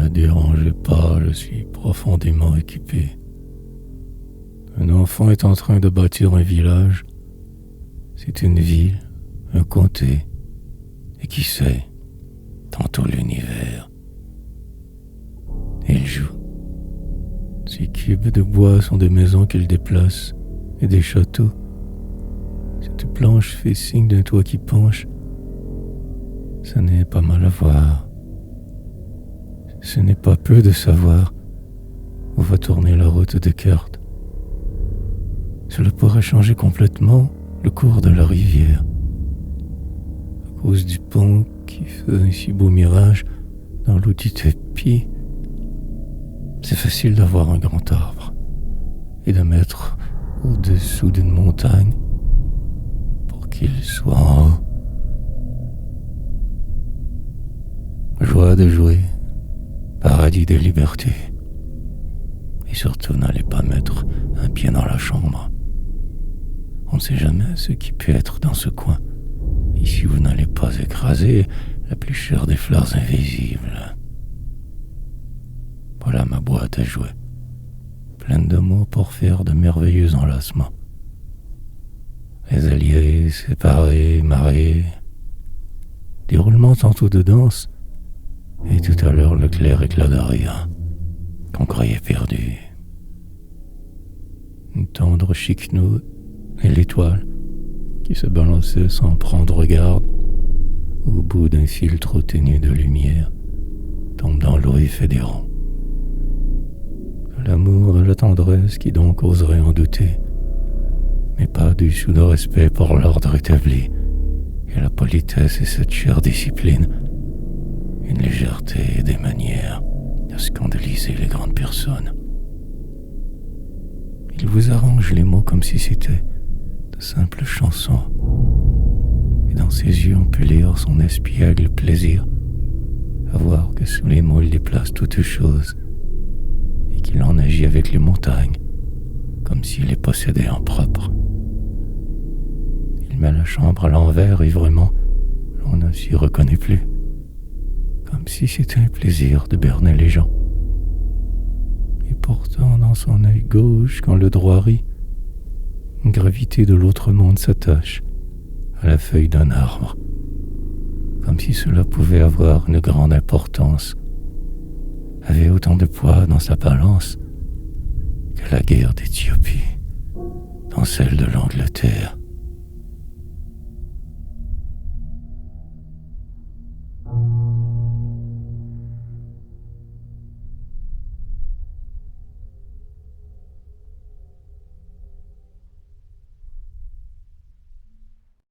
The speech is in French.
dérangez pas, je suis profondément occupé. Un enfant est en train de bâtir un village. C'est une ville, un comté, et qui sait, tantôt l'univers. Il joue. Ces cubes de bois sont des maisons qu'il déplace et des châteaux. Cette planche fait signe d'un toit qui penche. Ce n'est pas mal à voir. Ce n'est pas peu de savoir où va tourner la route de Descartes. Cela pourrait changer complètement le cours de la rivière. À cause du pont qui fait un si beau mirage dans l'eau du tapis, c'est facile d'avoir un grand arbre et de mettre au-dessous d'une montagne pour qu'il soit en haut. Joie de jouer, paradis de liberté. Et surtout, n'allez pas mettre un pied dans la chambre. On ne sait jamais ce qui peut être dans ce coin. Ici, vous n'allez pas écraser la plus chère des fleurs invisibles. Voilà ma boîte à jouets, pleine de mots pour faire de merveilleux enlacements. Les alliés, séparés, mariés, des roulements tantôt de danse, et tout à l'heure le clair éclat de rien qu'on croyait perdu. Une tendre chiquenaude et l'étoile qui se balançait sans prendre garde au bout d'un fil trop ténu de lumière tombe dans l'eau et fait des ronds. De l'amour, de la tendresse, qui donc oserait en douter, mais pas du sou de respect pour l'ordre établi et la politesse et cette chère discipline, une légèreté et des manières à scandaliser les grandes personnes. Il vous arrange les mots comme si c'était de simples chansons, et dans ses yeux on peut lire son espiègle plaisir à voir que sous les mots il déplace toutes choses et qu'il en agit avec les montagnes comme s'il les possédait en propre. Il met la chambre à l'envers et vraiment l'on ne s'y reconnaît plus, comme si c'était un plaisir de berner les gens. Et pourtant dans son œil gauche, quand le droit rit, une gravité de l'autre monde s'attache à la feuille d'un arbre, comme si cela pouvait avoir une grande importance, avait autant de poids dans sa balance que la guerre d'Éthiopie dans celle de l'Angleterre.